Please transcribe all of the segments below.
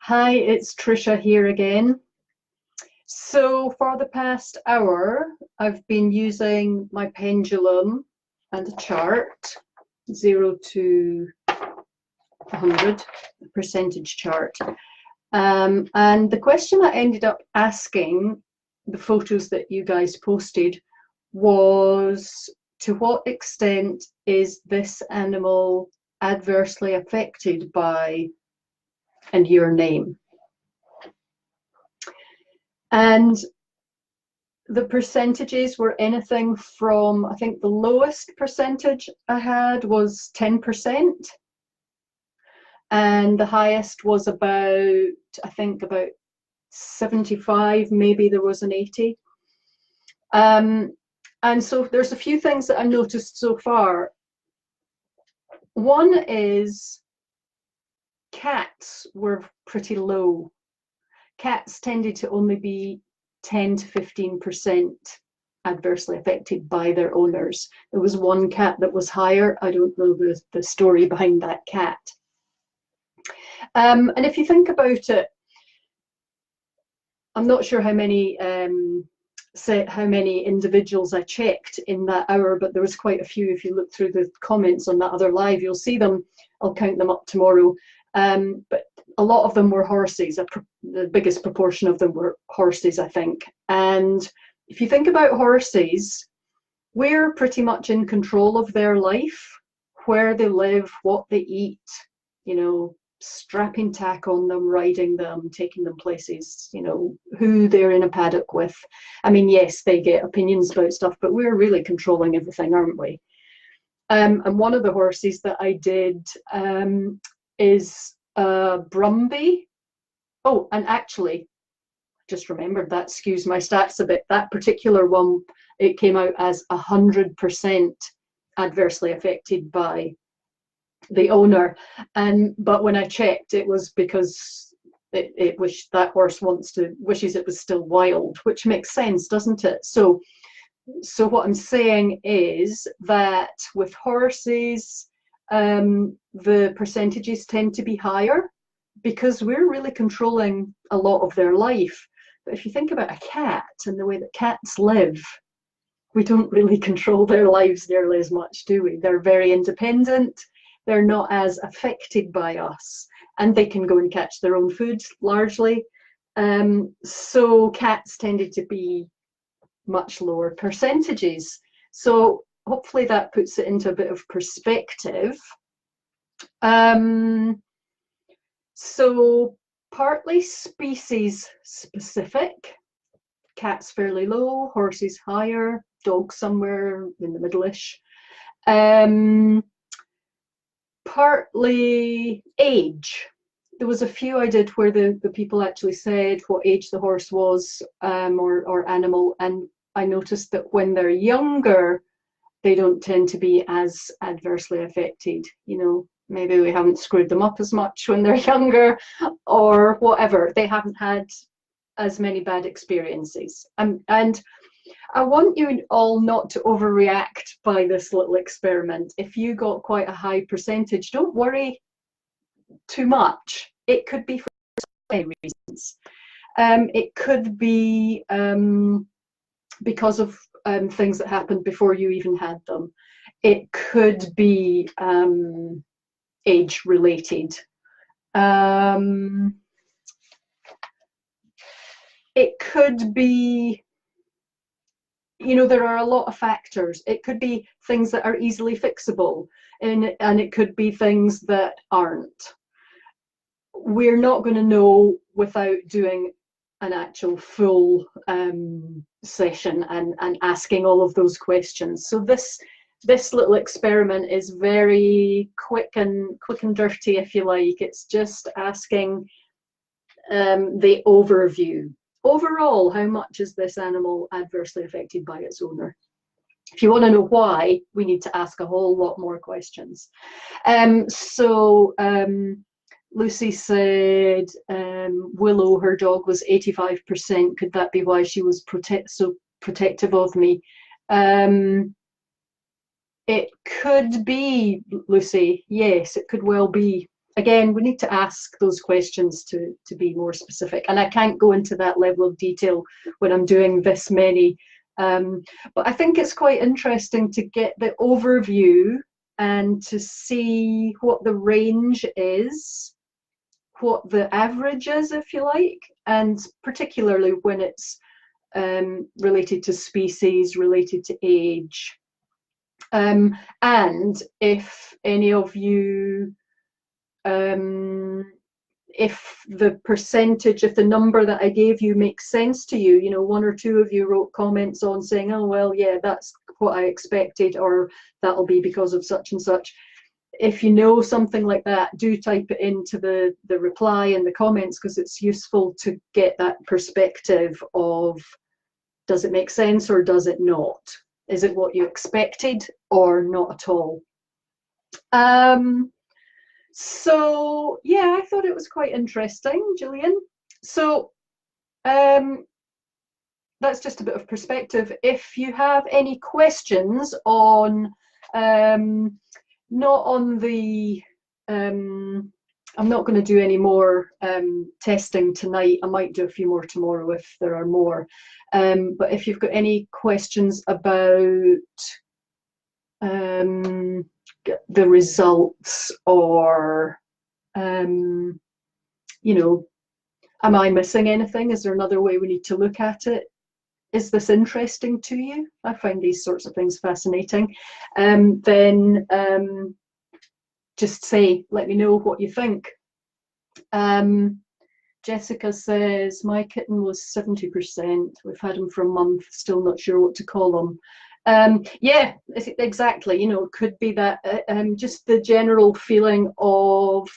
Hi, it's Trisha here again. So for the past hour, I've been using my pendulum and a chart, 0 to 100, percentage chart. And the question I ended up asking, the photos that you guys posted, was to what extent is this animal adversely affected by and your name? And the percentages were anything from, I think the lowest percentage I had was 10%, and the highest was about, I think about 75, maybe there was an 80. And so there's a few things that I noticed so far. One is cats were pretty low. Cats tended to only be 10 to 15% adversely affected by their owners. There was one cat that was higher. I don't know the story behind that cat. And if you think about it, I'm not sure how many individuals I checked in that hour, but there was quite a few. If you look through the comments on that other live, you'll see them. I'll count them up tomorrow. But a lot of them were horses. The biggest proportion of them were horses, I think. And if you think about horses, we're pretty much in control of their life, where they live, what they eat, you know, strapping tack on them, riding them, taking them places, you know, who they're in a paddock with. I mean, yes, they get opinions about stuff, but we're really controlling everything, aren't we? And one of the horses that I did is Brumby. Oh, and actually, just remembered that skews my stats a bit. That particular one, it came out as 100% adversely affected by the owner. But when I checked, it was because it wished that horse wishes it was still wild, which makes sense, doesn't it? So what I'm saying is that with horses, the percentages tend to be higher because we're really controlling a lot of their life. But if you think about a cat and the way that cats live, we don't really control their lives nearly as much, do we? They're very independent. They're not as affected by us, and they can go and catch their own food largely. So cats tended to be much lower percentages. So hopefully that puts it into a bit of perspective. So partly species specific. Cats fairly low, horses higher, dogs somewhere in the middle-ish. Partly age. There was a few I did where the people actually said what age the horse was, or animal, and I noticed that when they're younger, they don't tend to be as adversely affected. You know, maybe we haven't screwed them up as much when they're younger, or whatever. They haven't had as many bad experiences. And I want you all not to overreact by this little experiment. If you got quite a high percentage, don't worry too much. It could be for many reasons. It could be because of things that happened before you even had them. It could be age related. It could be, you know, there are a lot of factors. It could be things that are easily fixable, and it could be things that aren't. We're not going to know without doing an actual full session and asking all of those questions. So this little experiment is very quick and dirty, if you like. It's just asking the overview. Overall, how much is this animal adversely affected by its owner? If you want to know why, we need to ask a whole lot more questions. Lucy said Willow, her dog, was 85%. Could that be why she was so protective of me? It could be, Lucy. Yes, it could well be. again, we need to ask those questions to be more specific. And I can't go into that level of detail when I'm doing this many. But I think it's quite interesting to get the overview and to see what the range is, what the average is, if you like, and particularly when it's related to species, related to age. And if any of you, if the percentage, if the number that I gave you makes sense to you, you know, one or two of you wrote comments on saying, oh, well, yeah, that's what I expected, or that'll be because of such and such. If you know something like that, do type it into the reply in the comments, because it's useful to get that perspective of, does it make sense or does it not? Is it what you expected or not at all? So yeah, I thought it was quite interesting, Gillian. So that's just a bit of perspective. If you have any questions on, not on the, I'm not going to do any more testing tonight. I might do a few more tomorrow if there are more. But if you've got any questions about the results, or you know, am I missing anything? Is there another way we need to look at it? Is this interesting to you? I find these sorts of things fascinating. Then just say, let me know what you think. Jessica says, my kitten was 70%. We've had him for a month, still not sure what to call him. Yeah, exactly. You know, it could be that just the general feeling of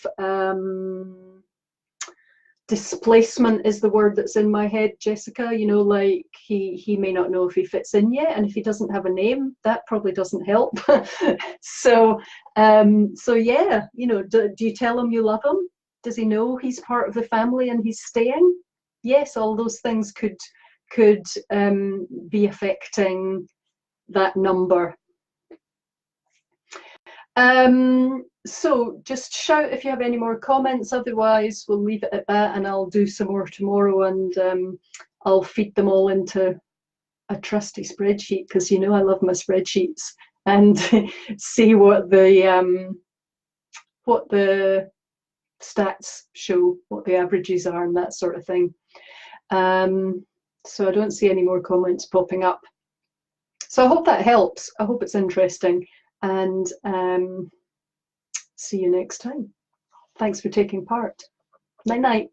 displacement is the word that's in my head, Jessica. You know, like he may not know if he fits in yet, and if he doesn't have a name, that probably doesn't help. So yeah, you know, do you tell him you love him? Does he know he's part of the family and he's staying? Yes, all those things could be affecting that number. So just shout if you have any more comments, otherwise we'll leave it at that, and I'll do some more tomorrow, and I'll feed them all into a trusty spreadsheet, because you know I love my spreadsheets, and see what the stats show, what the averages are and that sort of thing. So I don't see any more comments popping up. So I hope that helps. I hope it's interesting, and see you next time. Thanks for taking part. Night night.